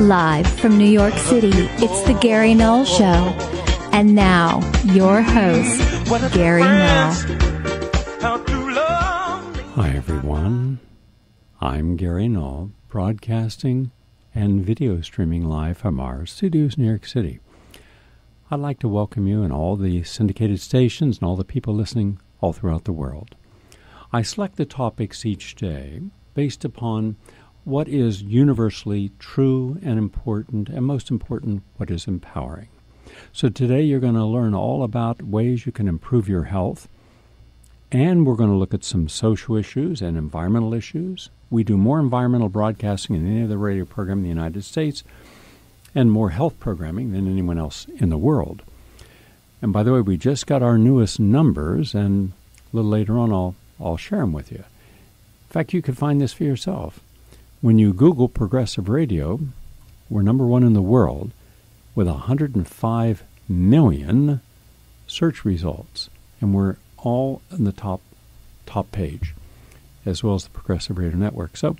Live from New York City, it's the Gary Null Show. And now, your host, Gary Null. Hi, everyone. I'm Gary Null, broadcasting and video streaming live from our studios in New York City. I'd like to welcome you and all the syndicated stations and all the people listening all throughout the world. I select the topics each day based upon what is universally true and important, and most important, what is empowering. So today you're going to learn all about ways you can improve your health, and we're going to look at some social issues and environmental issues. We do more environmental broadcasting than any other radio program in the United States, and more health programming than anyone else in the world. And by the way, we just got our newest numbers, and a little later on I'll share them with you. In fact, you can find this for yourself. When you Google progressive radio, we're number one in the world with 105 million search results. And we're all in the top page, as well as the Progressive Radio Network. So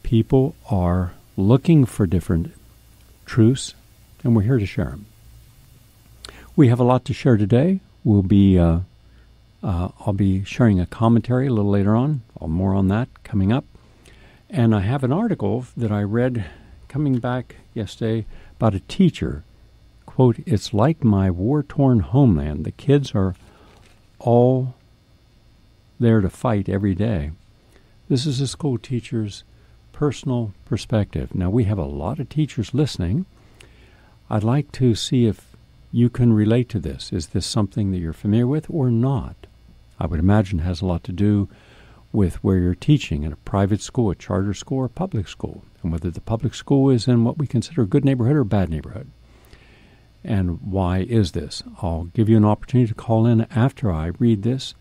people are looking for different truths, and we're here to share them. We have a lot to share today. I'll be sharing a commentary a little later on. More on that coming up. And I have an article that I read coming back yesterday about a teacher. Quote, "It's like my war-torn homeland. The kids are all there to fight every day." This is a school teacher's personal perspective. Now, we have a lot of teachers listening. I'd like to see if you can relate to this. Is this something that you're familiar with or not? I would imagine it has a lot to do with where you're teaching in a private school, a charter school, or a public school, and whether the public school is in what we consider a good neighborhood or a bad neighborhood. And why is this? I'll give you an opportunity to call in after I read this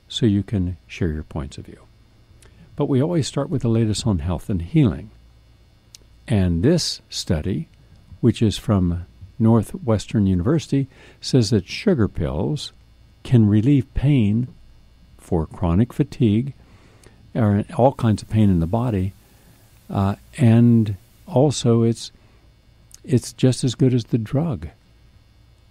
so you can share your points of view. But we always start with the latest on health and healing. And this study, which is from Northwestern University, says that sugar pills can relieve pain for chronic fatigue, or all kinds of pain in the body, and also it's just as good as the drug.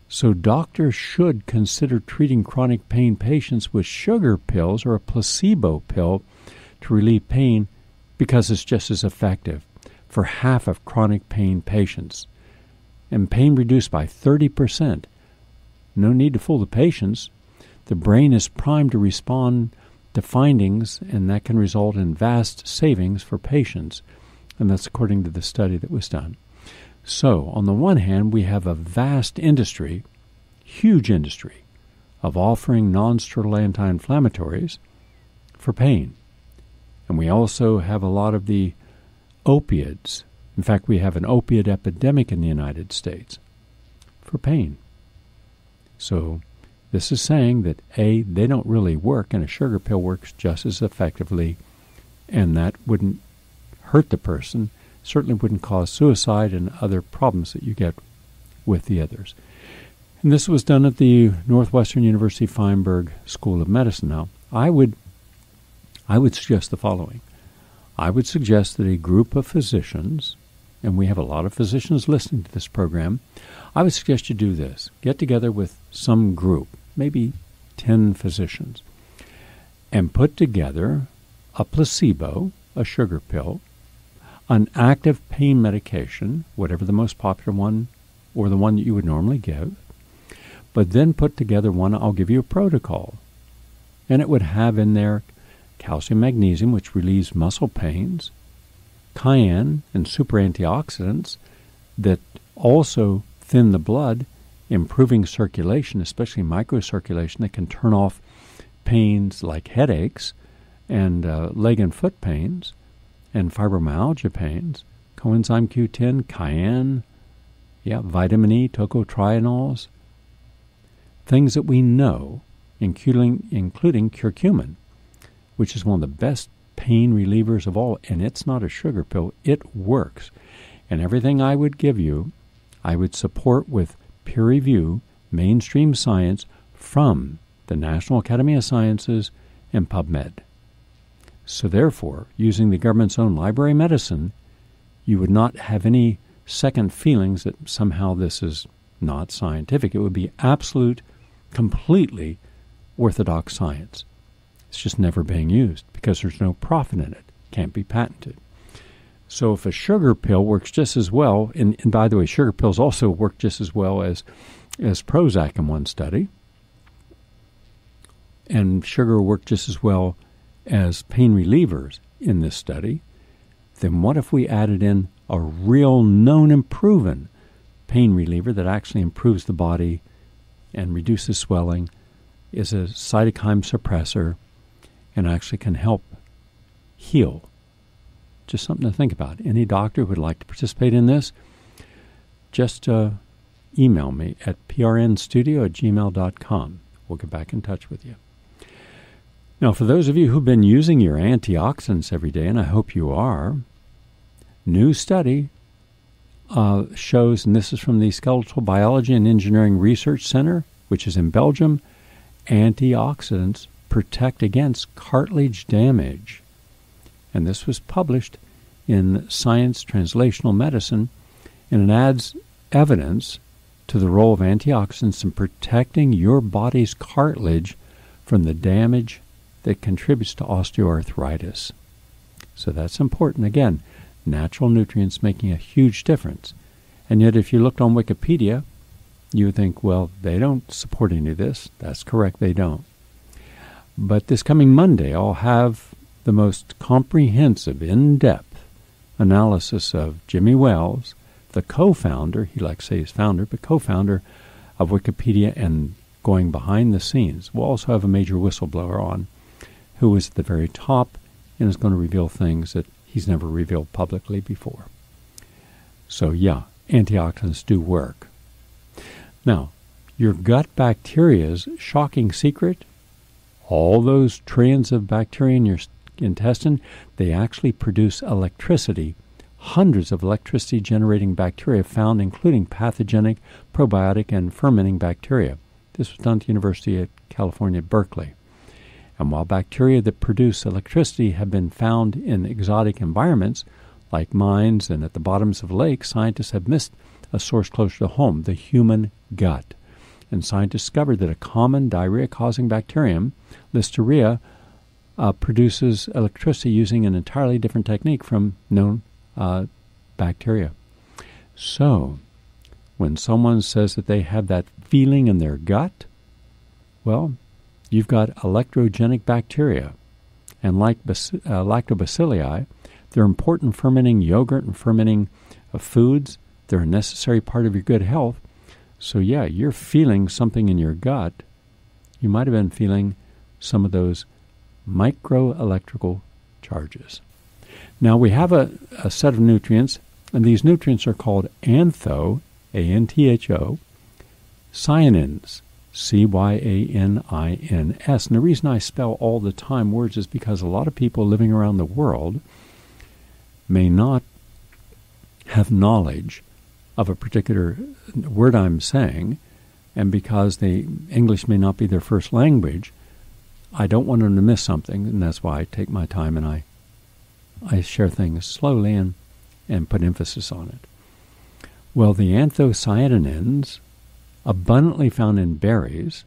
So doctors should consider treating chronic pain patients with sugar pills or a placebo pill to relieve pain because it's just as effective for half of chronic pain patients. And pain reduced by 30%. No need to fool the patients. The brain is primed to respond to findings, and that can result in vast savings for patients. And that's according to the study that was done. So, on the one hand, we have a vast industry, huge industry, of offering non-steroidal anti-inflammatories for pain. And we also have a lot of the opiates. In fact, we have an opiate epidemic in the United States for pain. So, this is saying that, A, they don't really work, and a sugar pill works just as effectively, and that wouldn't hurt the person, certainly wouldn't cause suicide and other problems that you get with the others. And this was done at the Northwestern University Feinberg School of Medicine. Now, I would suggest the following. I would suggest that a group of physicians, and we have a lot of physicians listening to this program, I would suggest you do this. Get together with some group, maybe 10 physicians, and put together a placebo, a sugar pill, an active pain medication, whatever the most popular one or the one that you would normally give, but then put together one, I'll give you a protocol. And it would have in there calcium magnesium, which relieves muscle pains, cayenne and super antioxidants that also thin the blood, improving circulation, especially microcirculation, that can turn off pains like headaches and leg and foot pains and fibromyalgia pains, coenzyme Q10, cayenne, vitamin E, tocotrienols, things that we know, including curcumin, which is one of the best pain relievers of all, and it's not a sugar pill. It works. And everything I would give you, I would support with peer review, mainstream science from the National Academy of Sciences and PubMed. So therefore, using the government's own library medicine, you would not have any second feelings that somehow this is not scientific. It would be absolute, completely orthodox science. It's just never being used because there's no profit in it. Can't be patented. So if a sugar pill works just as well, and by the way, sugar pills also work just as well as Prozac in one study, and sugar worked just as well as pain relievers in this study, then what if we added in a real known and proven pain reliever that actually improves the body and reduces swelling, is a cytokine suppressor, and actually can help heal? Just something to think about. Any doctor who would like to participate in this, just email me at prnstudio@gmail.com. We'll get back in touch with you. Now, for those of you who've been using your antioxidants every day, and I hope you are, new study shows, and this is from the Skeletal Biology and Engineering Research Center, which is in Belgium, antioxidants protect against cartilage damage. And this was published in Science Translational Medicine, and it adds evidence to the role of antioxidants in protecting your body's cartilage from the damage that contributes to osteoarthritis. So that's important. Again, natural nutrients making a huge difference. And yet if you looked on Wikipedia, you would think, well, they don't support any of this. That's correct, they don't. But this coming Monday, I'll have the most comprehensive, in-depth analysis of Jimmy Wales, the co-founder, he likes to say he's founder, but co-founder of Wikipedia, and going behind the scenes. We'll also have a major whistleblower on who is at the very top and is going to reveal things that he's never revealed publicly before. So yeah, antioxidants do work. Now, your gut bacteria's shocking secret, all those trillions of bacteria in your intestine, they actually produce electricity. Hundreds of electricity-generating bacteria found, including pathogenic, probiotic, and fermenting bacteria. This was done at the University of California at Berkeley. And while bacteria that produce electricity have been found in exotic environments, like mines and at the bottoms of lakes, scientists have missed a source closer to home, the human gut. And scientists discovered that a common diarrhea-causing bacterium, Listeria, produces electricity using an entirely different technique from known bacteria. So, when someone says that they have that feeling in their gut, well, you've got electrogenic bacteria. And like lactobacilli, they're important fermenting yogurt and fermenting foods. They're a necessary part of your good health. So yeah, you're feeling something in your gut. You might have been feeling some of those microelectrical charges. Now we have a set of nutrients, and these nutrients are called antho, A-N-T-H-O, cyanins, C-Y-A-N-I-N-S. And the reason I spell all the time words is because a lot of people living around the world may not have knowledge of a particular word I'm saying, and because English may not be their first language, I don't want them to miss something, and that's why I take my time and I share things slowly and put emphasis on it. Well, the anthocyanins, abundantly found in berries,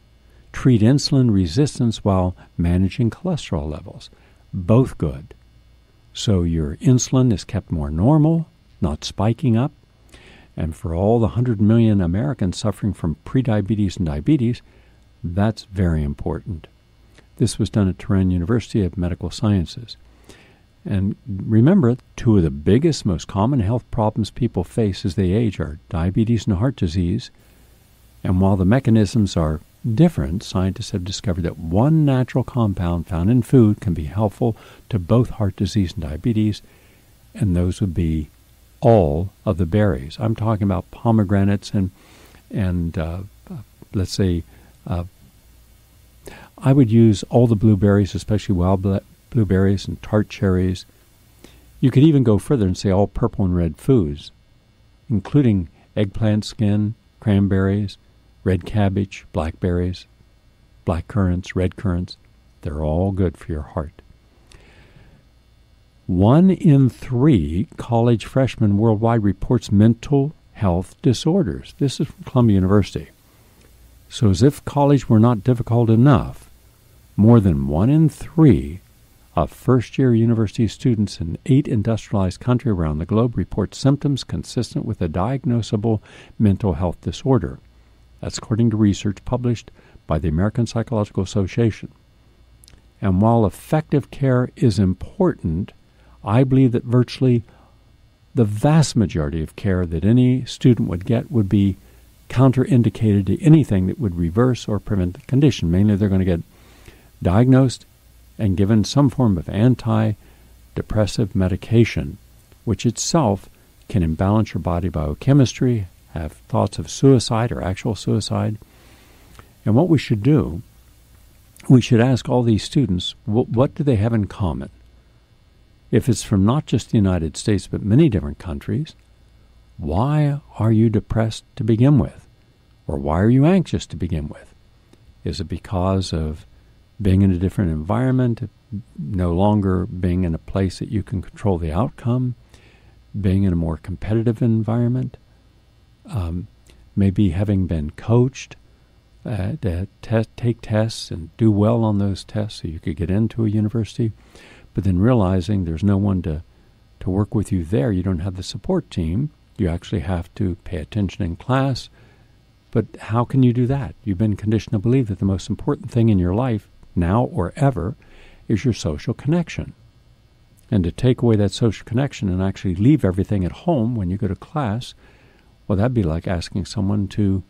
treat insulin resistance while managing cholesterol levels. Both good. So your insulin is kept more normal, not spiking up. And for all the 100 million Americans suffering from prediabetes and diabetes, that's very important. This was done at Tehran University of Medical Sciences. And remember, two of the biggest, most common health problems people face as they age are diabetes and heart disease. And while the mechanisms are different, scientists have discovered that one natural compound found in food can be helpful to both heart disease and diabetes, and those would be all of the berries. I'm talking about pomegranates and let's say I would use all the blueberries, especially wild blueberries and tart cherries. You could even go further and say all purple and red foods, including eggplant skin, cranberries, red cabbage, blackberries, black currants, red currants. They're all good for your heart. 1 in 3 college freshmen worldwide reports mental health disorders. This is from Columbia University. So as if college were not difficult enough, more than 1 in 3 of first-year university students in 8 industrialized countries around the globe report symptoms consistent with a diagnosable mental health disorder. That's according to research published by the American Psychological Association. And while effective care is important, I believe that virtually the vast majority of care that any student would get would be counterindicated to anything that would reverse or prevent the condition. Mainly they're going to get diagnosed and given some form of antidepressive medication, which itself can imbalance your body biochemistry, have thoughts of suicide or actual suicide. And what we should do, we should ask all these students, what do they have in common? If it's from not just the United States, but many different countries, why are you depressed to begin with? Or why are you anxious to begin with? Is it because of being in a different environment, no longer being in a place that you can control the outcome, being in a more competitive environment, maybe having been coached to take tests and do well on those tests so you could get into a university, but then realizing there's no one to work with you there. You don't have the support team. You actually have to pay attention in class. But how can you do that? You've been conditioned to believe that the most important thing in your life, now or ever, is your social connection. And to take away that social connection and actually leave everything at home when you go to class, well, that'd be like asking someone to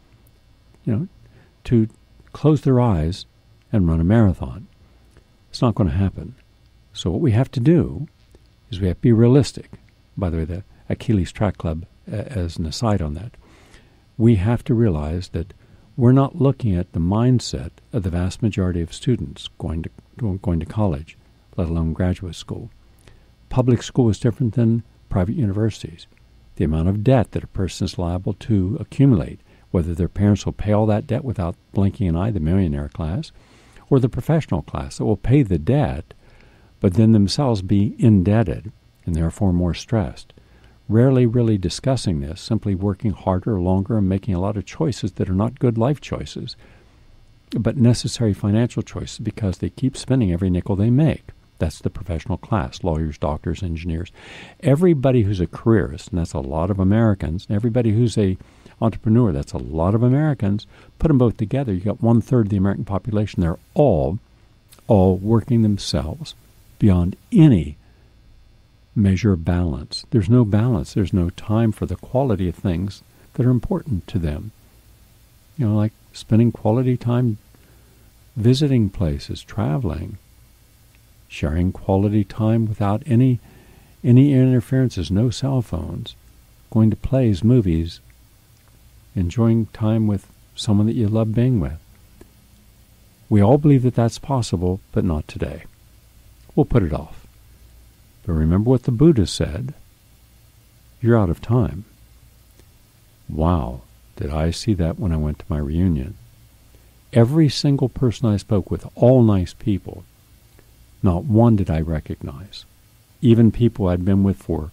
close their eyes and run a marathon. It's not going to happen. So what we have to do is we have to be realistic. By the way, the Achilles Track Club, as an aside on that, we have to realize that we're not looking at the mindset of the vast majority of students going to college, let alone graduate school. Public school is different than private universities. The amount of debt that a person is liable to accumulate, whether their parents will pay all that debt without blinking an eye, the millionaire class, or the professional class that will pay the debt, but then themselves be indebted and therefore more stressed. Rarely really discussing this, simply working harder, longer, and making a lot of choices that are not good life choices, but necessary financial choices because they keep spending every nickel they make. That's the professional class, lawyers, doctors, engineers. Everybody who's a careerist, and that's a lot of Americans, and everybody who's a entrepreneur, that's a lot of Americans, put them both together, you got 1/3 of the American population. They're all working themselves beyond any measure of balance. There's no balance. There's no time for the quality of things that are important to them. Like spending quality time visiting places, traveling, sharing quality time without any interferences, no cell phones, going to plays, movies, enjoying time with someone that you love being with. We all believe that that's possible, but not today. We'll put it off. But remember what the Buddha said, you're out of time. Wow, did I see that when I went to my reunion. Every single person I spoke with, all nice people, not one did I recognize. Even people I'd been with for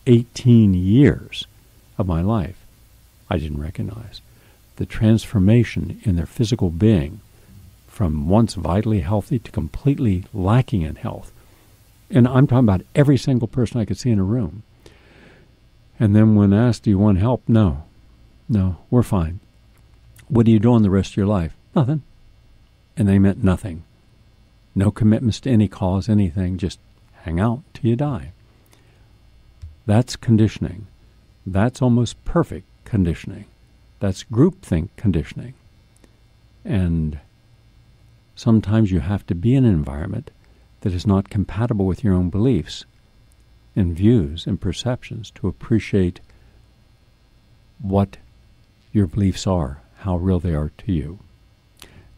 18 years of my life, I didn't recognize. The transformation in their physical being from once vitally healthy to completely lacking in health. And I'm talking about every single person I could see in a room. And then when asked, do you want help? No, we're fine. What are you doing the rest of your life? Nothing. And they meant nothing. No commitments to any cause, anything, just hang out till you die. That's conditioning. That's almost perfect conditioning. That's groupthink conditioning. And sometimes you have to be in an environment that is not compatible with your own beliefs. and views and perceptions to appreciate what your beliefs are, how real they are to you.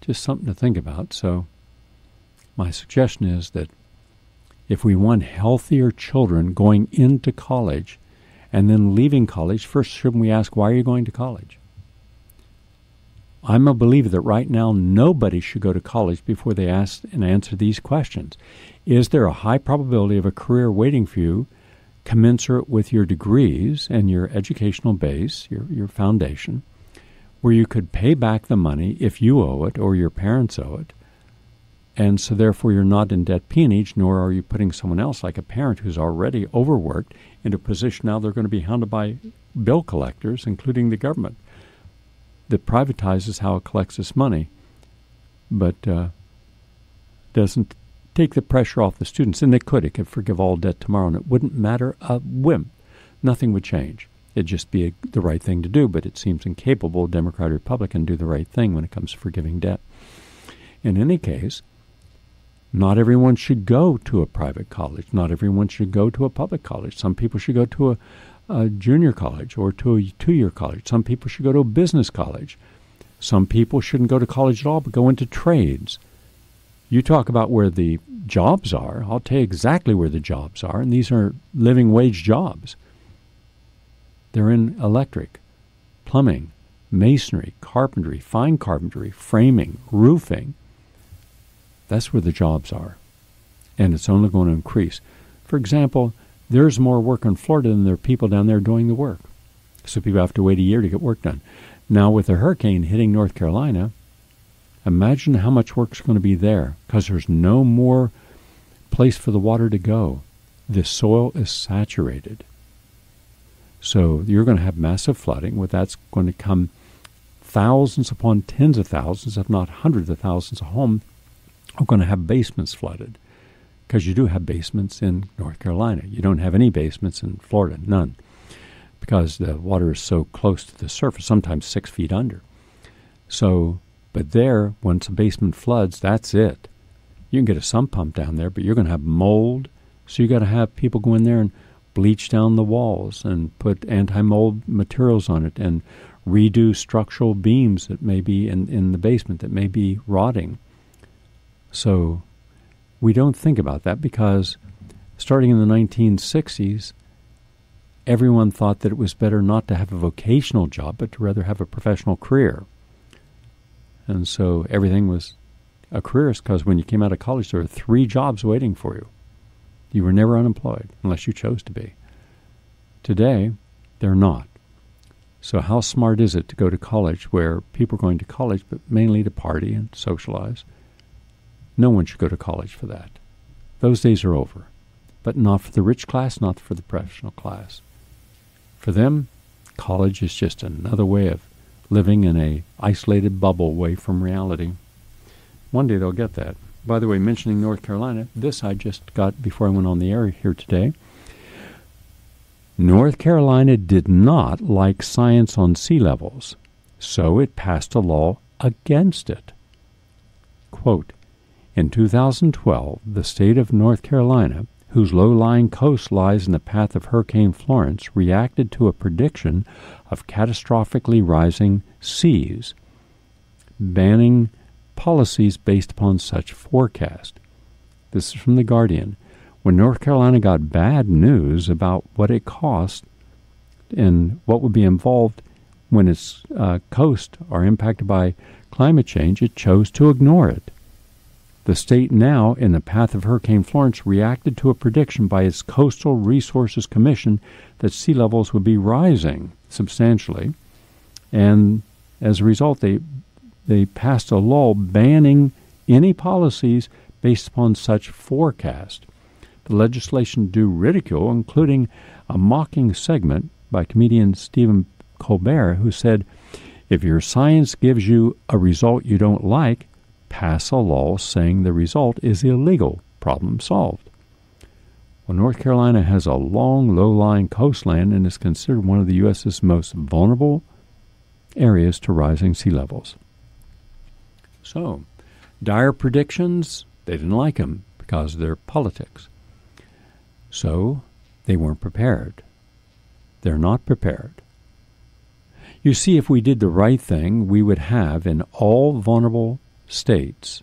Just something to think about. So my suggestion is that if we want healthier children going into college and then leaving college, first shouldn't we ask, why are you going to college? I'm a believer that right now nobody should go to college before they ask and answer these questions. Is there a high probability of a career waiting for you commensurate with your degrees and your educational base, your foundation, where you could pay back the money if you owe it or your parents owe it, and so therefore you're not in debt peonage, nor are you putting someone else, like a parent who's already overworked, into a position now they're going to be hounded by bill collectors, including the government, that privatizes how it collects this money, but doesn't take the pressure off the students. And it could forgive all debt tomorrow, and it wouldn't matter a whim. Nothing would change. It'd just be the right thing to do, but it seems incapable, Democrat or Republican, do the right thing when it comes to forgiving debt. In any case, not everyone should go to a private college. Not everyone should go to a public college. Some people should go to a junior college or to a 2-year college. Some people should go to a business college. Some people shouldn't go to college at all, but go into trades. You talk about where the jobs are. I'll tell you exactly where the jobs are, and these are living wage jobs. They're in electric, plumbing, masonry, carpentry, fine carpentry, framing, roofing. That's where the jobs are, and it's only going to increase. For example, there's more work in Florida than there are people down there doing the work. So people have to wait a year to get work done. Now, with a hurricane hitting North Carolina, imagine how much work's going to be there, because there's no more place for the water to go. The soil is saturated. So you're going to have massive flooding, where that's going to come thousands upon tens of thousands, if not hundreds of thousands of homes are going to have basements flooded, because you do have basements in North Carolina. You don't have any basements in Florida, none, because the water is so close to the surface, sometimes 6 feet under. So, but there, once a basement floods, that's it. You can get a sump pump down there, but you're going to have mold, so you got to have people go in there and bleach down the walls and put anti-mold materials on it and redo structural beams that may be in the basement that may be rotting. So we don't think about that, because starting in the 1960s, everyone thought that it was better not to have a vocational job, but to rather have a professional career. And so everything was a careerist, because when you came out of college, there were 3 jobs waiting for you. You were never unemployed, unless you chose to be. Today, they're not. So how smart is it to go to college, where people are going to college, but mainly to party and socialize? No one should go to college for that. Those days are over. But not for the rich class, not for the professional class. For them, college is just another way of living in a isolated bubble away from reality. One day they'll get that. By the way, mentioning North Carolina, this I just got before I went on the air here today. North Carolina did not like science on sea levels, so it passed a law against it. Quote, in 2012, the state of North Carolina, whose low-lying coast lies in the path of Hurricane Florence, reacted to a prediction of catastrophically rising seas, banning policies based upon such forecast. This is from The Guardian. When North Carolina got bad news about what it cost and what would be involved when its coasts are impacted by climate change, it chose to ignore it. The state now, in the path of Hurricane Florence, reacted to a prediction by its Coastal Resources Commission that sea levels would be rising substantially, and as a result, they passed a law banning any policies based upon such forecast. The legislation drew ridicule, including a mocking segment by comedian Stephen Colbert, who said, "If your science gives you a result you don't like, pass a law saying the result is illegal. Problem solved." Well, North Carolina has a long, low-lying coastline and is considered one of the U.S.'s most vulnerable areas to rising sea levels. So, dire predictions, they didn't like them because of their politics. So, They weren't prepared. They're not prepared. You see, if we did the right thing, we would have in all vulnerable states,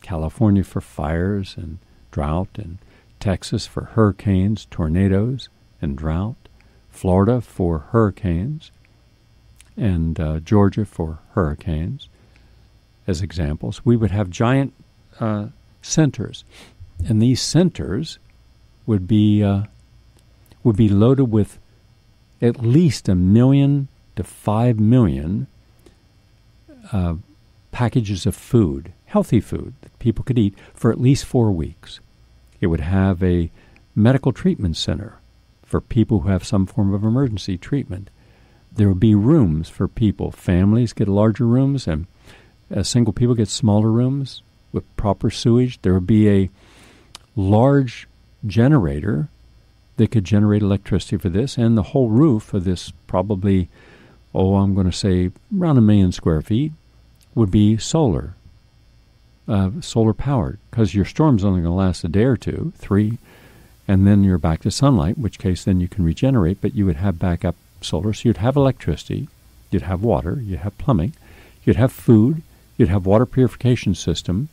California for fires and drought, and Texas for hurricanes, tornadoes, and drought, Florida for hurricanes, and Georgia for hurricanes, as examples, we would have giant centers. And these centers would be loaded with at least 1 million to 5 million packages of food, healthy food that people could eat for at least 4 weeks. It would have a medical treatment center for people who have some form of emergency treatment. There would be rooms for people. Families get larger rooms, and single people get smaller rooms with proper sewage. There would be a large generator that could generate electricity for this, and the whole roof of this, probably, I'm going to say around 1 million square feet, would be solar powered, because your storm's only going to last a day or two, 3, and then you're back to sunlight, in which case then you can regenerate, but you would have backup solar, so you'd have electricity, you'd have water, you'd have plumbing, you'd have food, you'd have water purification system,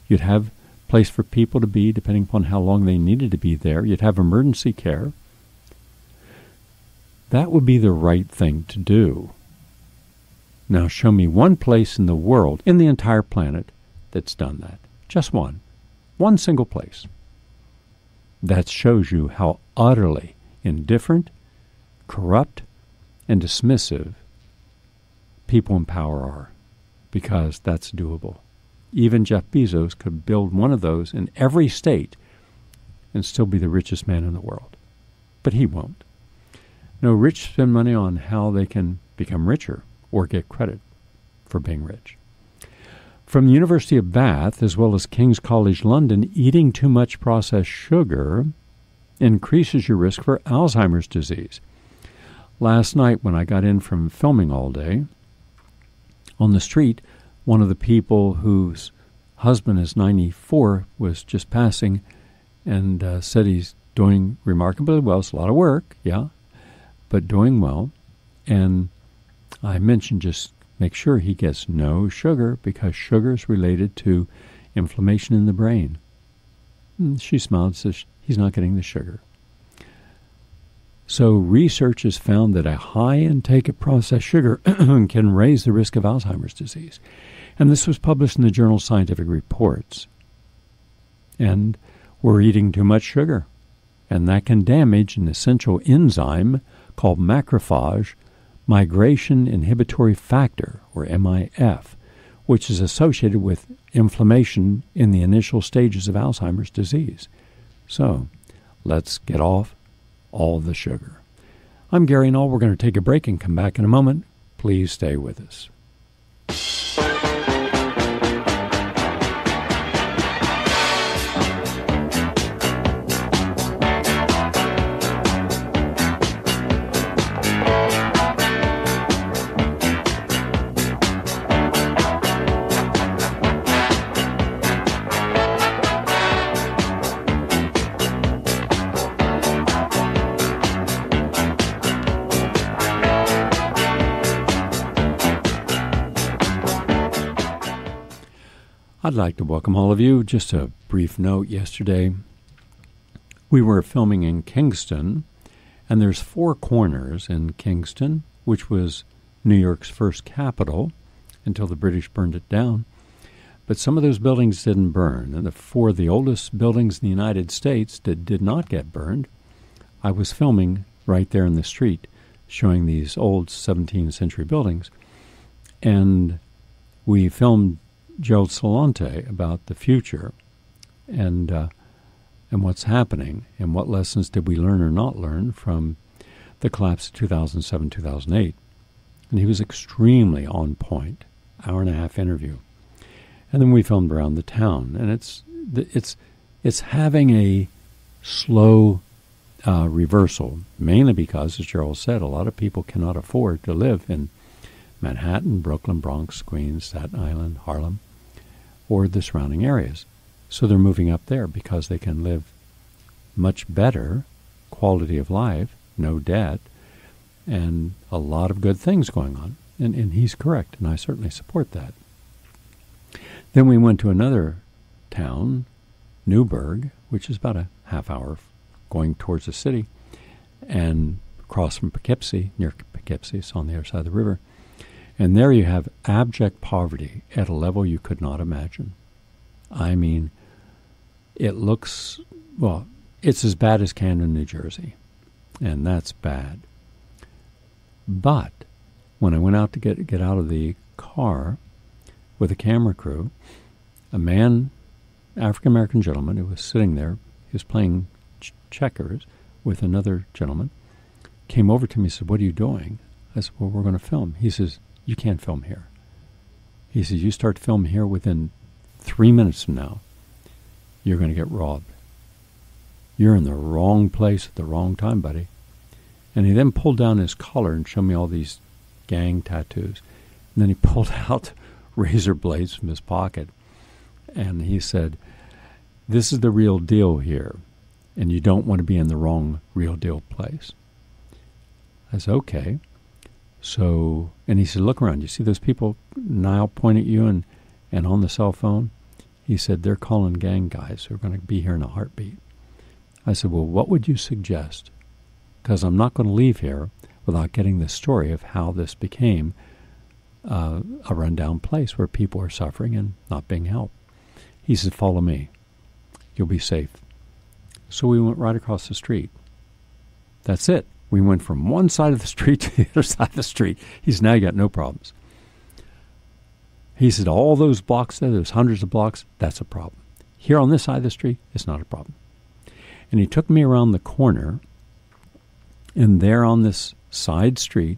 you'd have place for people to be, depending upon how long they needed to be there, you'd have emergency care. That would be the right thing to do. Now show me one place in the world, in the entire planet, that's done that. Just one. One single place. That shows you how utterly indifferent, corrupt, and dismissive people in power are, because that's doable. Even Jeff Bezos could build one of those in every state and still be the richest man in the world. But he won't. No, rich spend money on how they can become richer or get credit for being rich. From the University of Bath, as well as King's College London, eating too much processed sugar increases your risk for Alzheimer's disease. Last night, when I got in from filming all day, on the street, one of the people whose husband is 94 was just passing and said he's doing remarkably well. It's a lot of work, yeah, but doing well. And I mentioned just make sure he gets no sugar, because sugar is related to inflammation in the brain. And she smiled and says he's not getting the sugar. So research has found that a high intake of processed sugar can raise the risk of Alzheimer's disease. And this was published in the journal Scientific Reports. And we're eating too much sugar. And that can damage an essential enzyme called macrophage migration inhibitory factor, or MIF, which is associated with inflammation in the initial stages of Alzheimer's disease. So, let's get off all the sugar. I'm Gary Null. We're going to take a break and come back in a moment. Please stay with us. I'd like to welcome all of you. Just a brief note, yesterday we were filming in Kingston, and there's 4 corners in Kingston, which was New York's first capital until the British burned it down. But some of those buildings didn't burn, and the 4 of the oldest buildings in the United States that did not get burned, I was filming right there in the street, showing these old 17th century buildings. And we filmed Gerald Celente about the future and what's happening, and what lessons did we learn or not learn from the collapse of 2007-2008. And he was extremely on point, hour-and-a-half interview. And then we filmed around the town, and it's having a slow reversal, mainly because, as Gerald said, a lot of people cannot afford to live in Manhattan, Brooklyn, Bronx, Queens, Staten Island, Harlem, or the surrounding areas. So they're moving up there because they can live much better quality of life, no debt, and a lot of good things going on. And he's correct, and I certainly support that. Then we went to another town, Newburgh, which is about a half hour going towards the city, and across from Poughkeepsie, near Poughkeepsie, it's on the other side of the river. And there you have abject poverty at a level you could not imagine. I mean, it looks, well, it's as bad as Camden, New Jersey, and that's bad. But when I went out to get out of the car with a camera crew, a man, African-American gentleman who was sitting there, he was playing checkers with another gentleman, came over to me and said, "What are you doing?" I said, "Well, we're going to film." He says, "You can't film here." He says, "You start filming here within 3 minutes from now, you're going to get robbed. You're in the wrong place at the wrong time, buddy." And he then pulled down his collar and showed me all these gang tattoos. And then he pulled out razor blades from his pocket. And he said, "This is the real deal here, and you don't want to be in the wrong real deal place." I said, "Okay." So, and he said, "Look around. You see those people now point at you and on the cell phone?" He said, "They're calling gang guys who are going to be here in a heartbeat." I said, "Well, what would you suggest? Because I'm not going to leave here without getting the story of how this became a rundown place where people are suffering and not being helped." He said, "Follow me. You'll be safe." So we went right across the street. That's it. We went from one side of the street to the other side of the street. He said, "Now you got no problems." He said, "All those blocks there, there's hundreds of blocks, that's a problem. Here on this side of the street, it's not a problem." And he took me around the corner, and there on this side street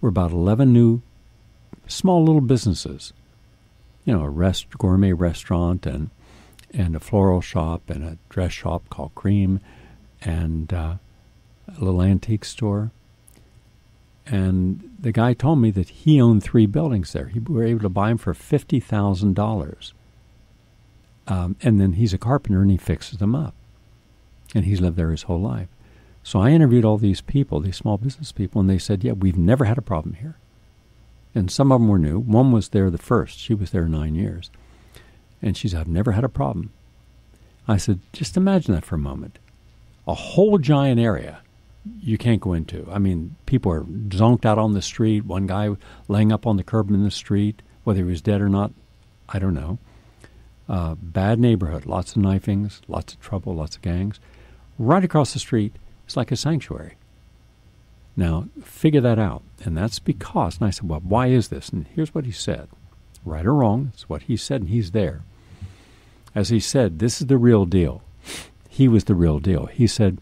were about 11 new small little businesses. You know, a gourmet restaurant and a floral shop and a dress shop called Cream and a little antique store. And the guy told me that he owned 3 buildings there. We were able to buy them for $50,000. And then he's a carpenter and he fixes them up. And he's lived there his whole life. So I interviewed all these people, these small business people, and they said, "Yeah, we've never had a problem here." And some of them were new. One was there the first. She was there 9 years. And she said, "I've never had a problem." I said, "Just imagine that for a moment. A whole giant area you can't go into. I mean, people are zonked out on the street. One guy laying up on the curb in the street, whether he was dead or not, I don't know. Bad neighborhood, lots of knifings, lots of trouble, lots of gangs. Right across the street, it's like a sanctuary. Now, figure that out. And that's because, and I said, "Well, why is this?" And here's what he said. Right or wrong, it's what he said, and he's there. As he said, this is the real deal. He was the real deal. He said,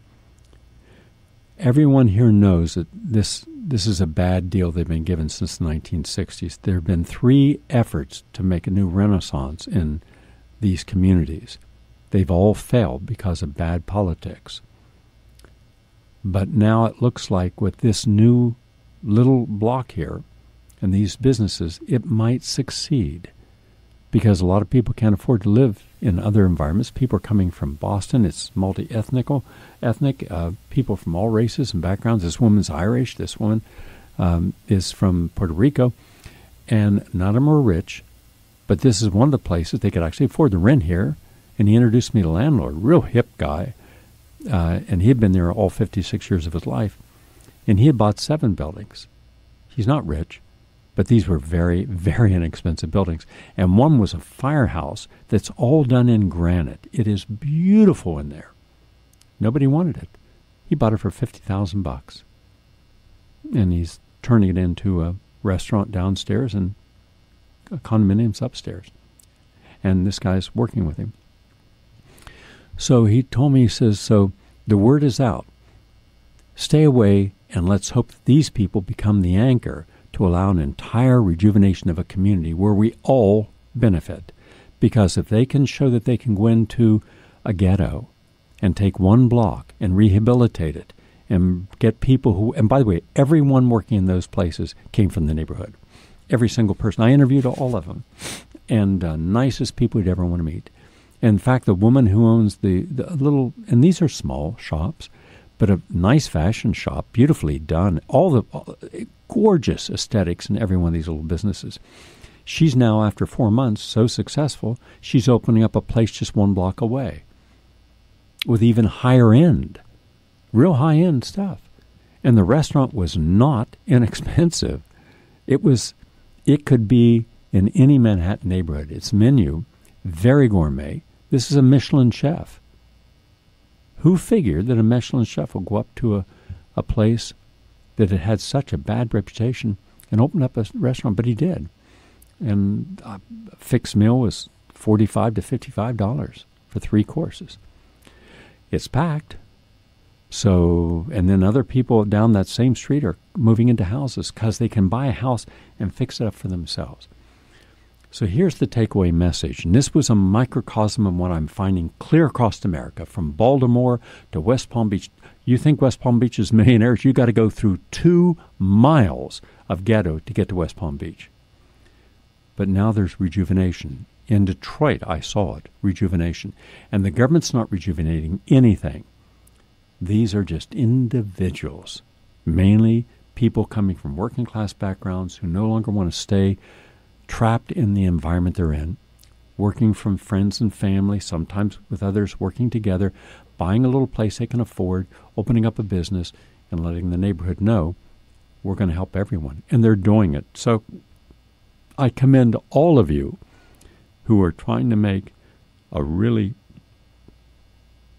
"Everyone here knows that this is a bad deal they've been given since the 1960s. There have been 3 efforts to make a new renaissance in these communities. They've all failed because of bad politics. But now it looks like with this new little block here and these businesses, it might succeed because a lot of people can't afford to live in other environments. People are coming from Boston. It's multi-ethnic, people from all races and backgrounds. This woman's Irish. This woman is from Puerto Rico. And none of them are rich, but this is one of the places they could actually afford to rent here. And he introduced me to the landlord, real hip guy. And he had been there all 56 years of his life. And he had bought 7 buildings. He's not rich, but these were very, very inexpensive buildings. And one was a firehouse that's all done in granite. It is beautiful in there. Nobody wanted it. He bought it for $50,000. And he's turning it into a restaurant downstairs and condominiums upstairs. And this guy's working with him. So he told me, he says, "So the word is out. Stay away and let's hope that these people become the anchor to allow an entire rejuvenation of a community where we all benefit. Because if they can show that they can go into a ghetto and take one block and rehabilitate it and get people who, and by the way, everyone working in those places came from the neighborhood. Every single person. I interviewed all of them. And nicest people you'd ever want to meet. In fact, the woman who owns the little, and these are small shops, but a nice fashion shop, beautifully done, all the gorgeous aesthetics in every one of these little businesses. She's now, after 4 months, so successful, she's opening up a place just 1 block away with even higher end, real high-end stuff. And the restaurant was not inexpensive. It could be in any Manhattan neighborhood. Its menu, very gourmet. This is a Michelin chef. Who figured that a Michelin chef would go up to a place that had such a bad reputation and open up a restaurant? But he did. And a fixed meal was $45 to $55 for 3 courses. It's packed. So, and then other people down that same street are moving into houses because they can buy a house and fix it up for themselves. So here's the takeaway message, and this was a microcosm of what I'm finding clear across America, from Baltimore to West Palm Beach. You think West Palm Beach is millionaires? You got to go through 2 miles of ghetto to get to West Palm Beach. But now there's rejuvenation. In Detroit, I saw it, rejuvenation. And the government's not rejuvenating anything. These are just individuals, mainly people coming from working class backgrounds who no longer want to stay trapped in the environment they're in, working from friends and family, sometimes with others, working together, buying a little place they can afford, opening up a business, and letting the neighborhood know we're going to help everyone. And they're doing it. So I commend all of you who are trying to make a really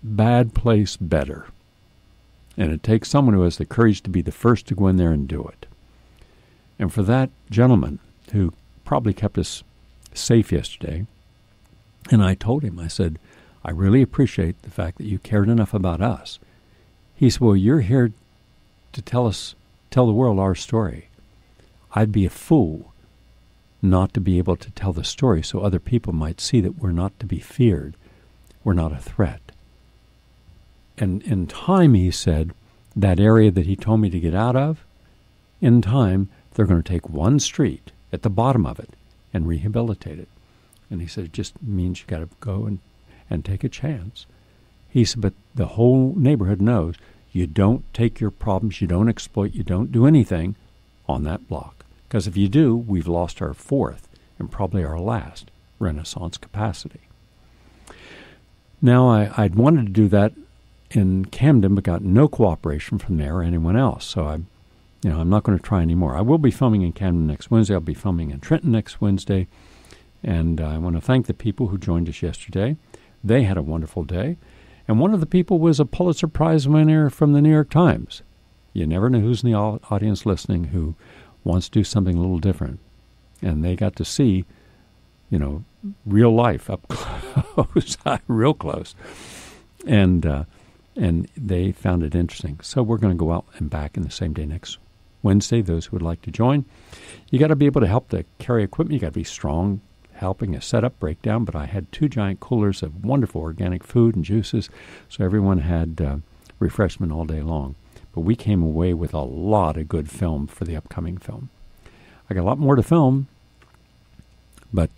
bad place better. And it takes someone who has the courage to be the first to go in there and do it. And for that gentleman who probably kept us safe yesterday, and I told him, I said, I really appreciate the fact that you cared enough about us. He said, well, you're here to tell the world our story. I'd be a fool not to be able to tell the story so other people might see that we're not to be feared. We're not a threat. And in time, he said, that area that he told me to get out of, in time, they're going to take 1 street at the bottom of it and rehabilitate it. And he said, it just means you got to go and take a chance. He said, but the whole neighborhood knows you don't take your problems, you don't exploit, you don't do anything on that block. Because if you do, we've lost our 4th and probably our last Renaissance capacity. Now, I'd wanted to do that in Camden, but got no cooperation from there or anyone else. So I'm not going to try anymore. I will be filming in Camden next Wednesday. I'll be filming in Trenton next Wednesday. And I want to thank the people who joined us yesterday. They had a wonderful day. And one of the people was a Pulitzer Prize winner from the New York Times. You never know who's in the audience listening who wants to do something a little different. And they got to see, real life up close, real close. And they found it interesting. So we're going to go out and back in the same day next Wednesday, those who would like to join. You got to be able to help to carry equipment. You got to be strong, helping a setup breakdown. But I had 2 giant coolers of wonderful organic food and juices, so everyone had refreshment all day long. But we came away with a lot of good film for the upcoming film. I got a lot more to film, but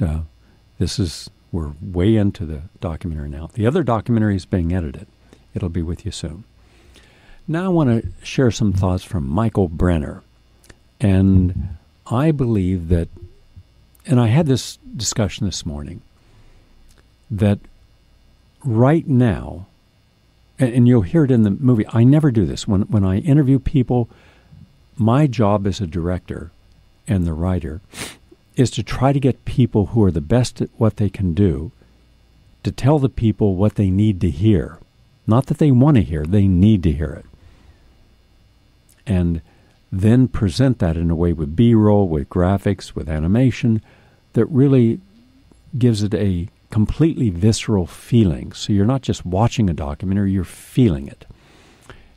we're way into the documentary now. The other documentary is being edited. It'll be with you soon. Now I want to share some thoughts from Michael Brenner. And I believe that, and I had this discussion this morning, that right now, and you'll hear it in the movie, I never do this. When I interview people, my job as a director and the writer is to try to get people who are the best at what they can do to tell the people what they need to hear. Not that they want to hear, they need to hear it. And then present that in a way with B-roll, with graphics, with animation, that really gives it a completely visceral feeling. So you're not just watching a documentary, you're feeling it.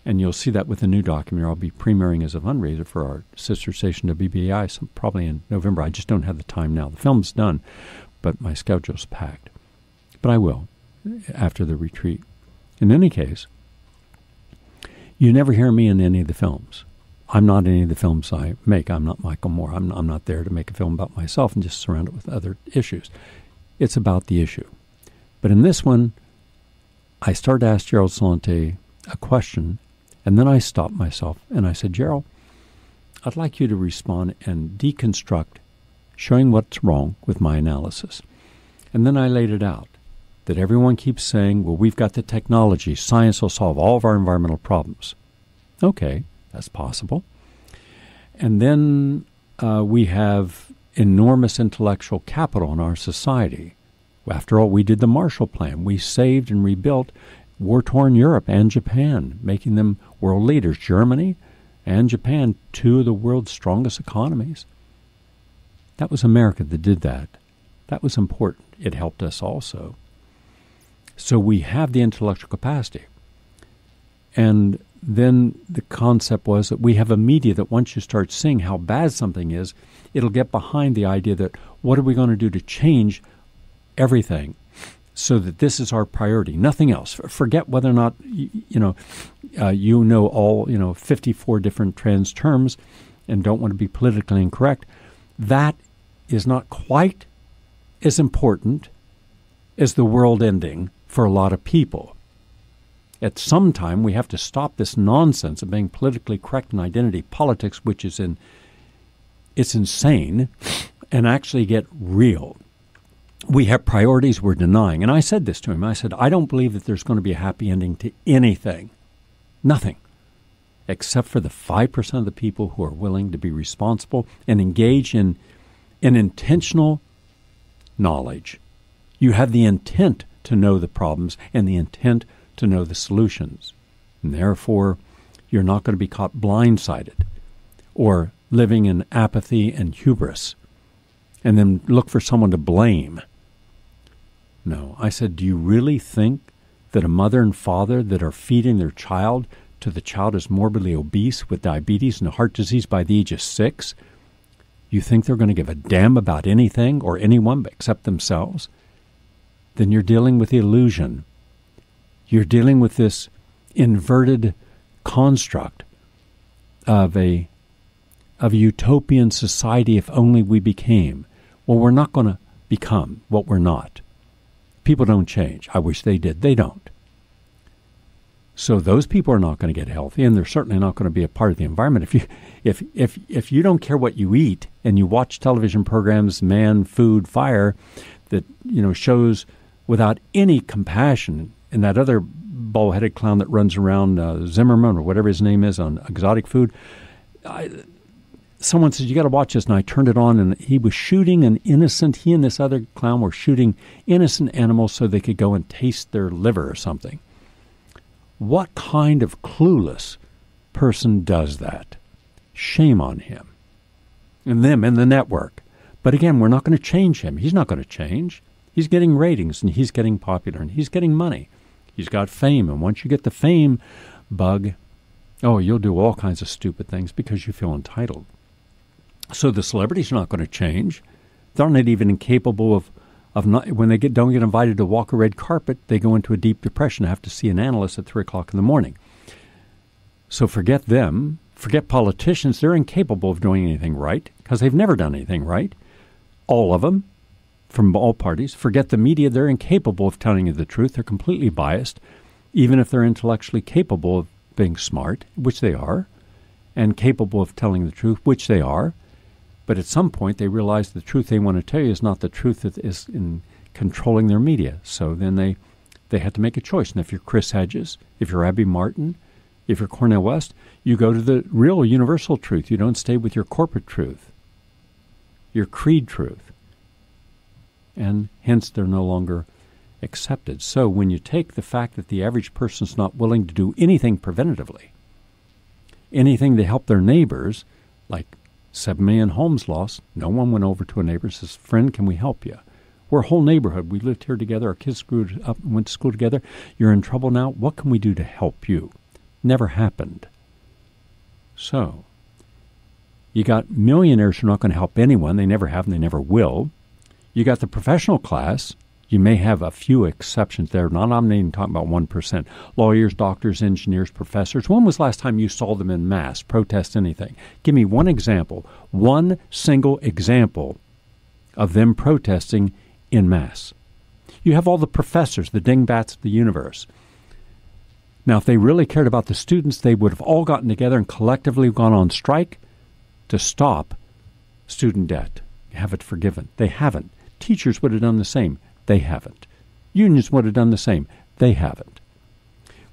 And you'll see that with the new documentary I'll be premiering as a fundraiser for our sister station WBAI, probably in November. I just don't have the time now. The film's done, but my schedule's packed. But I will, after the retreat. In any case, you never hear me in any of the films. I'm not in any of the films I make. I'm not Michael Moore. I'm not there to make a film about myself and just surround it with other issues. It's about the issue. But in this one, I started to ask Gerald Celente a question, And then I stopped myself and I said, Gerald, I'd like you to respond and deconstruct, showing what's wrong with my analysis. And then I laid it out, that everyone keeps saying, well, we've got the technology. Science will solve all of our environmental problems. Okay, that's possible. And then we have enormous intellectual capital in our society. After all, we did the Marshall Plan. We saved and rebuilt war-torn Europe and Japan, making them world leaders. Germany and Japan, two of the world's strongest economies. That was America that did that. That was important. It helped us also. So we have the intellectual capacity. And then the concept was that we have a media that once you start seeing how bad something is, it'll get behind the idea that what are we going to do to change everything so that this is our priority, nothing else. Forget whether or not, you know all, 54 different trans terms and don't want to be politically incorrect. That is not quite as important as the world ending for a lot of people. At some time, we have to stop this nonsense of being politically correct in identity politics, which is it's insane, and actually get real. We have priorities we're denying. And I said this to him. I said, I don't believe that there's going to be a happy ending to anything. Nothing. Except for the 5% of the people who are willing to be responsible and engage in an intentional knowledge. You have the intent to know the problems and the intent to know the solutions. And therefore, you're not going to be caught blindsided or living in apathy and hubris and then look for someone to blame. No, I said, do you really think that a mother and father that are feeding their child to the child is morbidly obese with diabetes and heart disease by the age of 6, you think they're going to give a damn about anything or anyone except themselves? Then you're dealing with the illusion. You're dealing with this inverted construct of a utopian society if only we became. Well, we're not going to become what we're not. People don't change. I wish they did. They don't. So those people are not going to get healthy, and they're certainly not going to be a part of the environment. If you don't care what you eat and you watch television programs, Man, Food, Fire, that shows without any compassion, and that other bald-headed clown that runs around, Zimmerman or whatever his name is, on exotic food. Someone said, you got to watch this, and I turned it on, and he was shooting he and this other clown were shooting innocent animals so they could go and taste their liver or something. What kind of clueless person does that? Shame on him. And them and the network. But again, we're not going to change him. He's not going to change. He's getting ratings, and he's getting popular, and he's getting money. He's got fame, and once you get the fame bug, you'll do all kinds of stupid things because you feel entitled. So the celebrities are not going to change. They're not even incapable of not, when they don't get invited to walk a red carpet, they go into a deep depression and have to see an analyst at 3 o'clock in the morning. So forget them. Forget politicians. They're incapable of doing anything right because they've never done anything right. All of them, from all parties. Forget the media. They're incapable of telling you the truth. They're completely biased, even if they're intellectually capable of being smart, which they are, and capable of telling the truth, which they are. But at some point, they realize the truth they want to tell you is not the truth that is in controlling their media. So then they have to make a choice. And if you're Chris Hedges, if you're Abby Martin, if you're Cornel West, you go to the real universal truth. You don't stay with your corporate truth, your creed truth. And hence, they're no longer accepted. So when you take the fact that the average person is not willing to do anything preventatively, anything to help their neighbors, like 7 million homes lost, no one went over to a neighbor and says, friend, can we help you? We're a whole neighborhood. We lived here together. Our kids grew up and went to school together. You're in trouble now. What can we do to help you? Never happened. So you got millionaires who are not going to help anyone. They never have and they never will. You got the professional class. You may have a few exceptions there. I'm not even talking about 1%. Lawyers, doctors, engineers, professors. When was the last time you saw them in mass protest anything? Give me one example, one single example of them protesting in mass. You have all the professors, the dingbats of the universe. Now, if they really cared about the students, they would have all gotten together and collectively gone on strike to stop student debt, have it forgiven. They haven't. Teachers would have done the same. They haven't. Unions would have done the same. They haven't.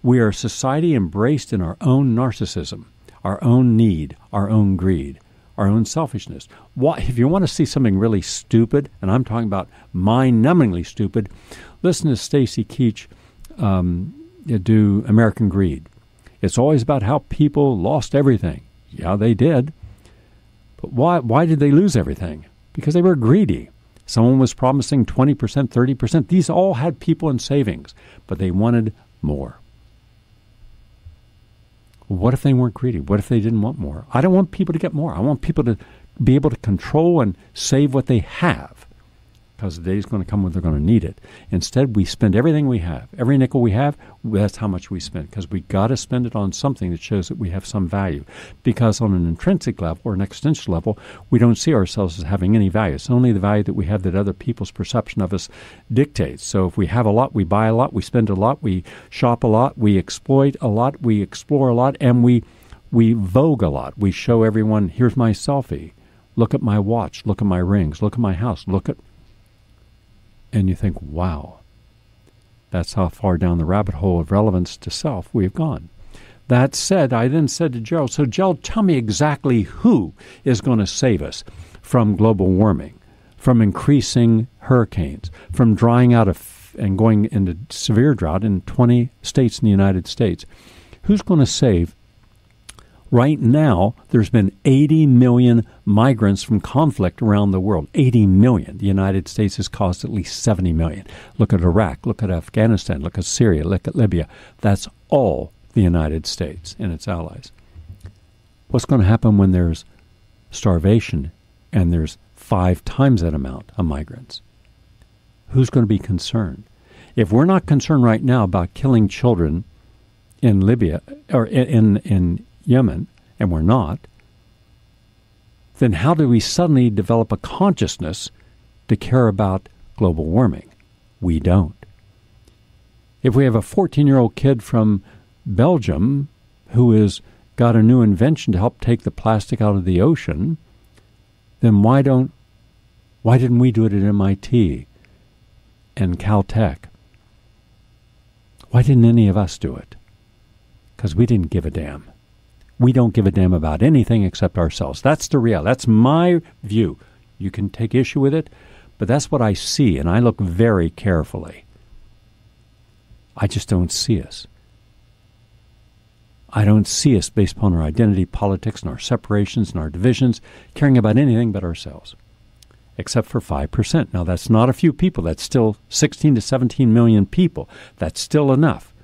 We are a society embraced in our own narcissism, our own need, our own greed, our own selfishness. If you want to see something really stupid, and I'm talking about mind-numbingly stupid, listen to Stacy Keach do American Greed. It's always about how people lost everything. Yeah, they did. But why did they lose everything? Because they were greedy. Someone was promising 20%, 30%. These all had people in savings, but they wanted more. What if they weren't greedy? What if they didn't want more? I don't want people to get more. I want people to be able to control and save what they have, because the day's going to come when they're going to need it. Instead, we spend everything we have. Every nickel we have, that's how much we spend, because we got to spend it on something that shows that we have some value. Because on an intrinsic level or an existential level, we don't see ourselves as having any value. It's only the value that we have that other people's perception of us dictates. So if we have a lot, we buy a lot, we spend a lot, we shop a lot, we exploit a lot, we explore a lot, and we vogue a lot. We show everyone, here's my selfie. Look at my watch. Look at my rings. Look at my house. And you think, wow, that's how far down the rabbit hole of relevance to self we've gone. That said, I then said to Gerald, so Gerald, tell me exactly who is going to save us from global warming, from increasing hurricanes, from drying out and going into severe drought in 20 states in the United States. Who's going to save? Right now, there's been 80 million migrants from conflict around the world. 80 million. The United States has caused at least 70 million. Look at Iraq. Look at Afghanistan. Look at Syria. Look at Libya. That's all the United States and its allies. What's going to happen when there's starvation and there's 5 times that amount of migrants? Who's going to be concerned? If we're not concerned right now about killing children in Libya or in Yemen, and we're not, then how do we suddenly develop a consciousness to care about global warming? We don't. If we have a 14-year-old kid from Belgium who has got a new invention to help take the plastic out of the ocean, then why didn't we do it at MIT and Caltech? Why didn't any of us do it? Because we didn't give a damn. We don't give a damn about anything except ourselves. That's the reality. That's my view. You can take issue with it, but that's what I see, and I look very carefully. I just don't see us. I don't see us based upon our identity, politics, and our separations and our divisions, caring about anything but ourselves, except for 5%. Now, that's not a few people. That's still 16 to 17 million people. That's still enough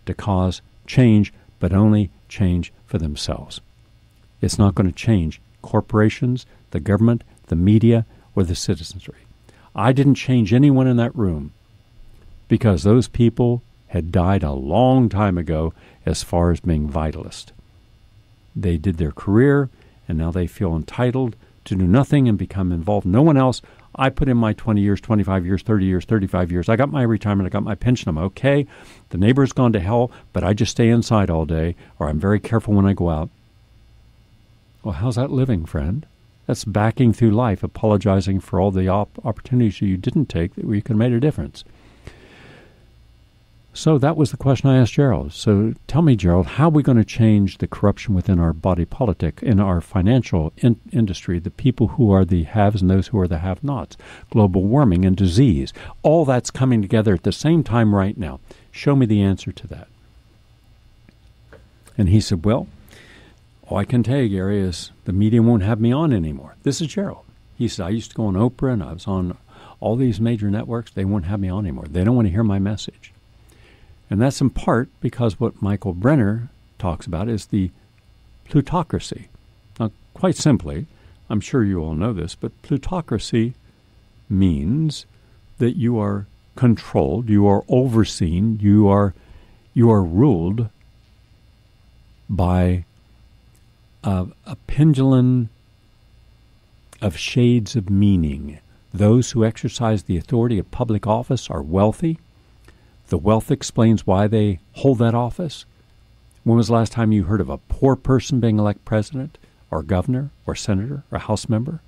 to cause change, but only change for themselves. It's not going to change corporations, the government, the media, or the citizenry. I didn't change anyone in that room because those people had died a long time ago as far as being vitalist. They did their career, and now they feel entitled to do nothing and become involved. No one else. I put in my 20 years, 25 years, 30 years, 35 years. I got my retirement. I got my pension. I'm okay. The neighbor's gone to hell, but I just stay inside all day, or I'm very careful when I go out. Well, how's that living, friend? That's backing through life, apologizing for all the opportunities you didn't take that you could have made a difference. So that was the question I asked Gerald. So tell me, Gerald, how are we going to change the corruption within our body politic, in our financial industry, the people who are the haves and those who are the have-nots, global warming and disease? All that's coming together at the same time right now. Show me the answer to that. And he said, well, all I can tell you, Gary, is the media won't have me on anymore. This is Gerald. He said, I used to go on Oprah and I was on all these major networks. They won't have me on anymore. They don't want to hear my message. And that's in part because what Michael Brenner talks about is the plutocracy. Now, quite simply, I'm sure you all know this, but plutocracy means that you are controlled, you are overseen, you are ruled by a pendulum of shades of meaning. Those who exercise the authority of public office are wealthy. The wealth explains why they hold that office. When was the last time you heard of a poor person being elected president or governor or senator or House member?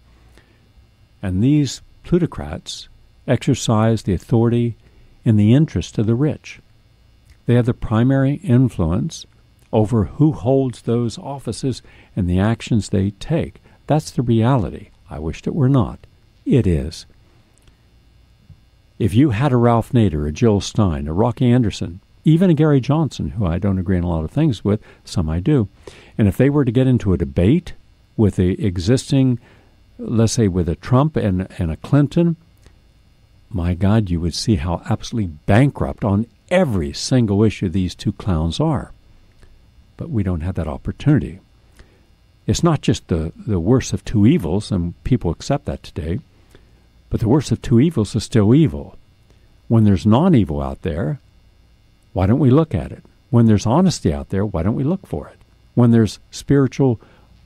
And these plutocrats exercise the authority in the interest of the rich. They have the primary influence over who holds those offices and the actions they take. That's the reality. I wished it were not. It is. If you had a Ralph Nader, a Jill Stein, a Rocky Anderson, even a Gary Johnson, who I don't agree on a lot of things with, some I do, and if they were to get into a debate with the existing, let's say with a Trump and a Clinton, my God, you would see how absolutely bankrupt on every single issue these two clowns are. But we don't have that opportunity. It's not just the worst of two evils, and people accept that today, but the worst of two evils is still evil. When there's non-evil out there, why don't we look at it? When there's honesty out there, why don't we look for it? When there's spiritual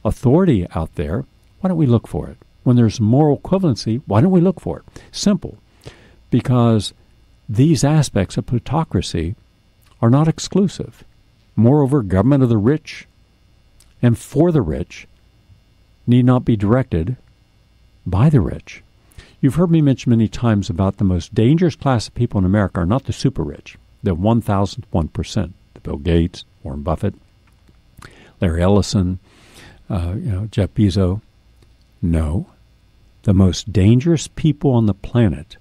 authority out there, why don't we look for it? When there's moral equivalency, why don't we look for it? Simple. Because these aspects of plutocracy are not exclusive. Moreover, government of the rich and for the rich need not be directed by the rich. You've heard me mention many times about the most dangerous class of people in America are not the super rich, the 1,001%, the Bill Gates, Warren Buffett, Larry Ellison, Jeff Bezos. No, the most dangerous people on the planet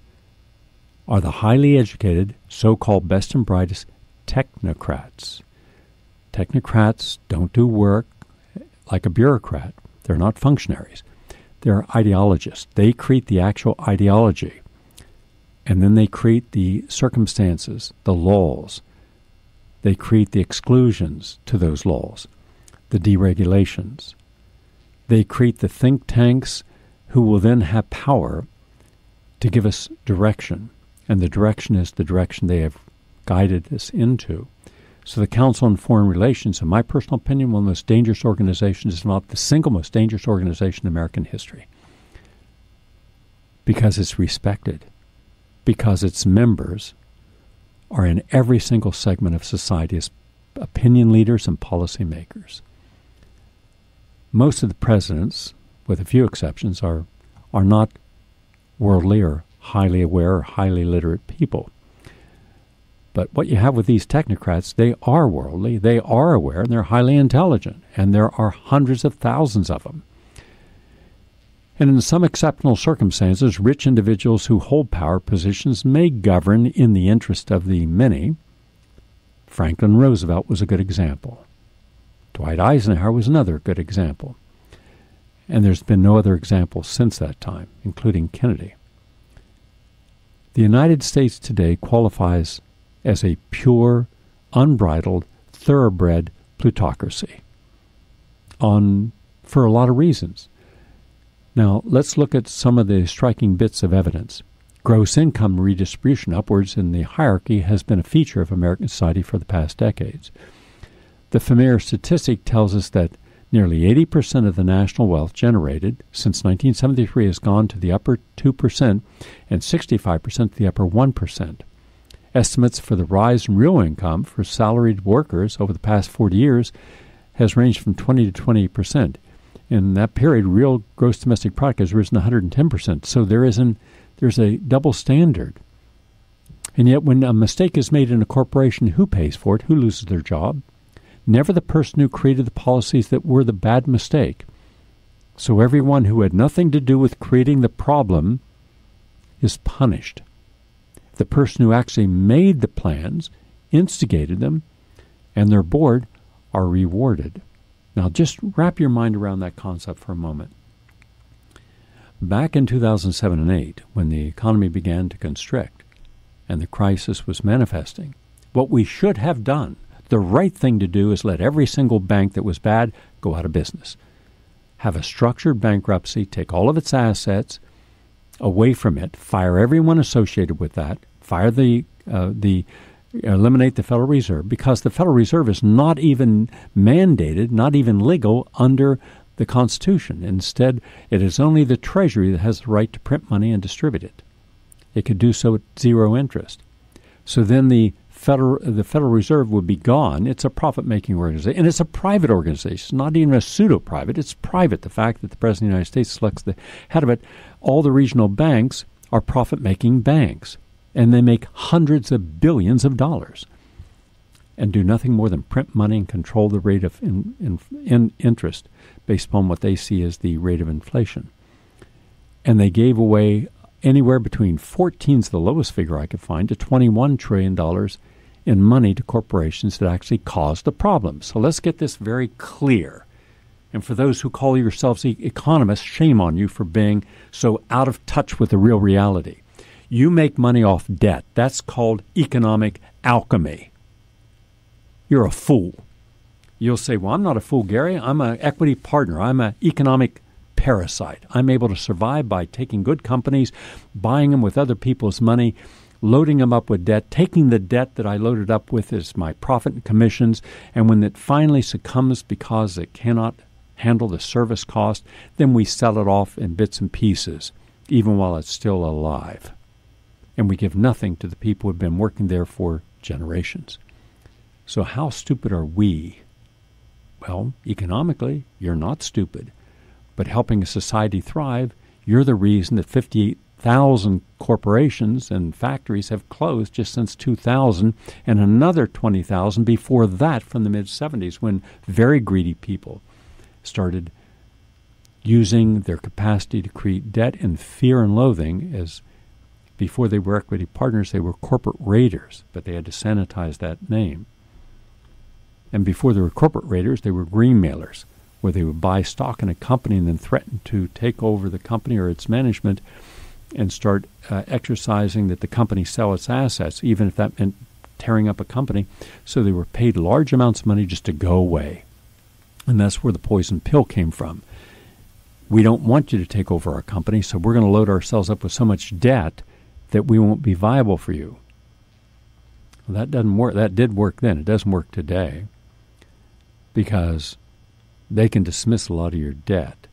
are the highly educated, so-called best and brightest technocrats. Technocrats don't do work like a bureaucrat. They're not functionaries. They're ideologists. They create the actual ideology, and then they create the circumstances, the laws. They create the exclusions to those laws, the deregulations. They create the think tanks who will then have power to give us direction, and the direction is the direction they have guided us into. So the Council on Foreign Relations, in my personal opinion, one of the most dangerous organizations, is not the single most dangerous organization in American history. Because it's respected. Because its members are in every single segment of society as opinion leaders and policymakers. Most of the presidents, with a few exceptions, are not worldly or highly aware or highly literate people. But what you have with these technocrats, they are worldly, they are aware, and they're highly intelligent, and there are hundreds of thousands of them. And in some exceptional circumstances, rich individuals who hold power positions may govern in the interest of the many. Franklin Roosevelt was a good example. Dwight Eisenhower was another good example. And there's been no other example since that time, including Kennedy. The United States today qualifies as a pure, unbridled, thoroughbred plutocracy for a lot of reasons. Now, let's look at some of the striking bits of evidence. Gross income redistribution upwards in the hierarchy has been a feature of American society for the past decades. The familiar statistic tells us that nearly 80% of the national wealth generated since 1973 has gone to the upper 2% and 65% to the upper 1%. Estimates for the rise in real income for salaried workers over the past 40 years has ranged from 20 to 28%. In that period, real gross domestic product has risen 110%. So there's a double standard. And yet when a mistake is made in a corporation, who pays for it? Who loses their job? Never the person who created the policies that were the bad mistake. So everyone who had nothing to do with creating the problem is punished. The person who actually made the plans, instigated them, and their board are rewarded. Now just wrap your mind around that concept for a moment. Back in 2007 and 2008, when the economy began to constrict and the crisis was manifesting, what we should have done, the right thing to do, is let every single bank that was bad go out of business. Have a structured bankruptcy, take all of its assets away from it, fire everyone associated with that, eliminate the Federal Reserve, because the Federal Reserve is not even mandated, not even legal under the Constitution. Instead, it is only the Treasury that has the right to print money and distribute it. It could do so at zero interest. So then the Federal Reserve would be gone. It's a profit-making organization, and it's a private organization, not even a pseudo-private. It's private. The fact that the President of the United States selects the head of it, all the regional banks are profit-making banks, and they make hundreds of billions of dollars and do nothing more than print money and control the rate of interest based upon what they see as the rate of inflation. And they gave away anywhere between 14's the lowest figure I could find to $21 trillion in money to corporations that actually caused the problem. So let's get this very clear. And for those who call yourselves economists, shame on you for being so out of touch with the real reality. You make money off debt. That's called economic alchemy. You're a fool. You'll say, well, I'm not a fool, Gary. I'm an equity partner. I'm an economic parasite. I'm able to survive by taking good companies, buying them with other people's money, loading them up with debt, taking the debt that I loaded up with as my profit and commissions, and when it finally succumbs because it cannot handle the service cost, then we sell it off in bits and pieces, even while it's still alive. And we give nothing to the people who have been working there for generations. So how stupid are we? Well, economically, you're not stupid. But helping a society thrive, you're the reason that 58,000 corporations and factories have closed just since 2000, and another 20,000 before that from the mid-'70s, when very greedy people started using their capacity to create debt and fear and loathing. As before they were equity partners, they were corporate raiders, but they had to sanitize that name. And before they were corporate raiders, they were green mailers, where they would buy stock in a company and then threaten to take over the company or its management and start exercising that the company sell its assets, even if that meant tearing up a company. So they were paid large amounts of money just to go away. And that's where the poison pill came from. We don't want you to take over our company, so we're going to load ourselves up with so much debt that we won't be viable for you. Well, that doesn't work. That did work then. It doesn't work today because they can dismiss a lot of your debt,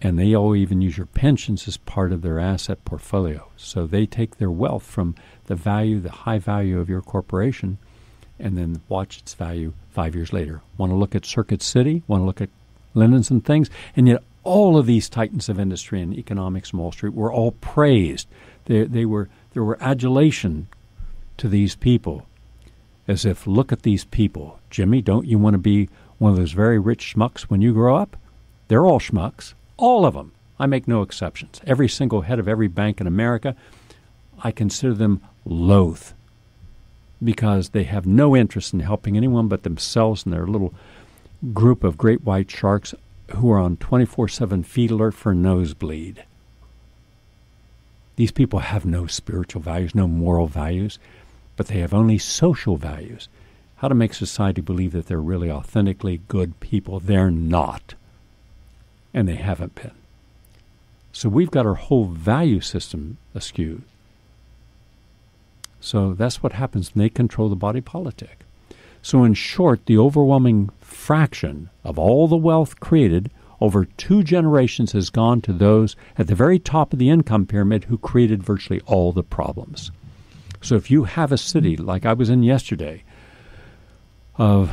and they all even use your pensions as part of their asset portfolio. So they take their wealth from the value, the high value of your corporation, and then watch its value 5 years later. Want to look at Circuit City? Want to look at linens and things? And yet all of these titans of industry and economics on Wall Street were all praised. There were adulation to these people, as if, look at these people. Jimmy, don't you want to be one of those very rich schmucks when you grow up? They're all schmucks. All of them. I make no exceptions. Every single head of every bank in America, I consider them loath because they have no interest in helping anyone but themselves and their little group of great white sharks who are on 24/7 feed alert for a nosebleed. These people have no spiritual values, no moral values, but they have only social values. How to make society believe that they're really authentically good people. They're not. And they haven't been. So we've got our whole value system askew. So that's what happens when they control the body politic. So in short, the overwhelming fraction of all the wealth created over 2 generations has gone to those at the very top of the income pyramid who created virtually all the problems. So if you have a city like I was in yesterday, of,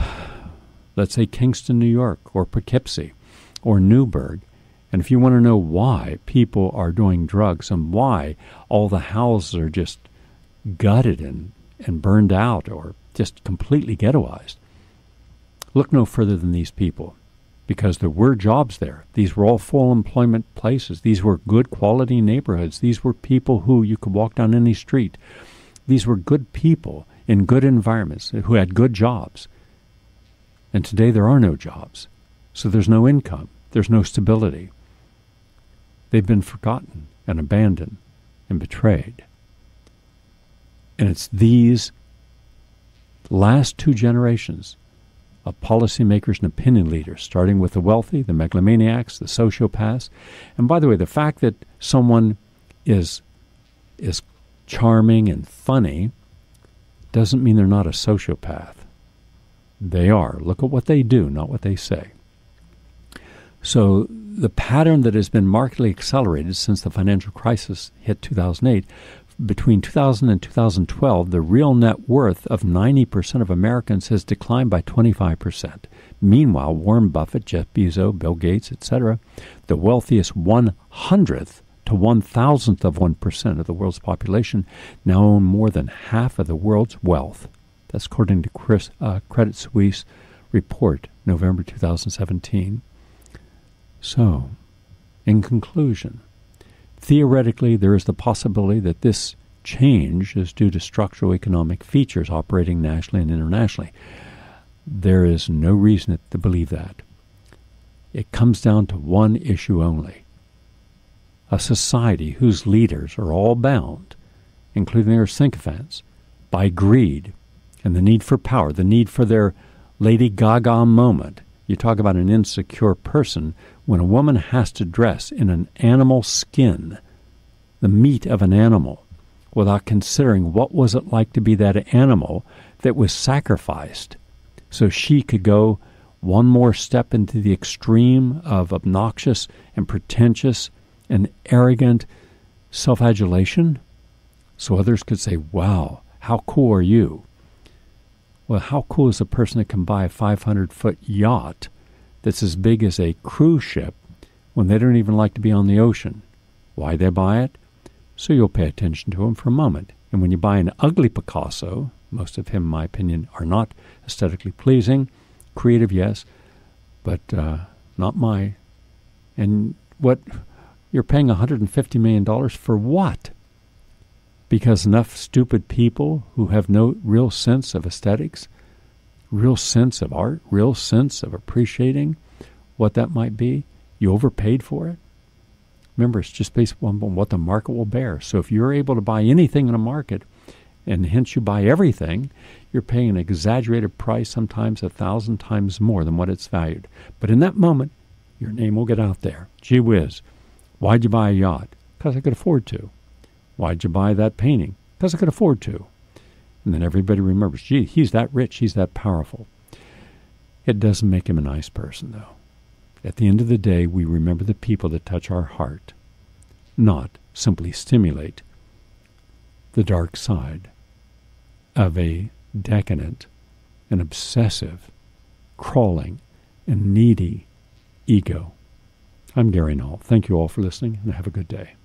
let's say, Kingston, New York, or Poughkeepsie, or Newburgh, and if you want to know why people are doing drugs and why all the houses are just gutted and burned out or just completely ghettoized, look no further than these people, because there were jobs there. These were all full employment places. These were good quality neighborhoods. These were people who you could walk down any street. These were good people in good environments who had good jobs. And today there are no jobs. So there's no income. There's no stability. They've been forgotten and abandoned and betrayed. And it's these last 2 generations of policymakers and opinion leaders, starting with the wealthy, the megalomaniacs, the sociopaths. And by the way, the fact that someone is charming and funny doesn't mean they're not a sociopath. They are. Look at what they do, not what they say. So the pattern that has been markedly accelerated since the financial crisis hit 2008, between 2000 and 2012, the real net worth of 90% of Americans has declined by 25%. Meanwhile, Warren Buffett, Jeff Bezos, Bill Gates, etc., the wealthiest 100th to 1,000th of 1% of the world's population, now own more than half of the world's wealth. That's according to Credit Suisse report, November 2017. So, in conclusion, theoretically, there is the possibility that this change is due to structural economic features operating nationally and internationally. There is no reason to believe that. It comes down to one issue only. A society whose leaders are all bound, including their sycophants, by greed and the need for power, the need for their Lady Gaga moment. You talk about an insecure person. When a woman has to dress in an animal skin, the meat of an animal, without considering what was it like to be that animal that was sacrificed so she could go one more step into the extreme of obnoxious and pretentious and arrogant self-adulation, so others could say, wow, how cool are you? Well, how cool is a person that can buy a 500-foot yacht that's as big as a cruise ship when they don't even like to be on the ocean? Why they buy it? So you'll pay attention to them for a moment. And when you buy an ugly Picasso, most of him, in my opinion, are not aesthetically pleasing, creative, yes, but not my. And what you're paying $150 million for what? Because enough stupid people who have no real sense of aesthetics, real sense of art, real sense of appreciating what that might be, you overpaid for it? Remember, it's just based on what the market will bear. So if you're able to buy anything in a market, and hence you buy everything, you're paying an exaggerated price, sometimes 1,000 times more than what it's valued. But in that moment, your name will get out there. Gee whiz, why'd you buy a yacht? Because I could afford to. Why'd you buy that painting? Because I could afford to. And then everybody remembers, gee, he's that rich, he's that powerful. It doesn't make him a nice person, though. At the end of the day, we remember the people that touch our heart, not simply stimulate the dark side of a decadent and obsessive, crawling, and needy ego. I'm Gary Null. Thank you all for listening, and have a good day.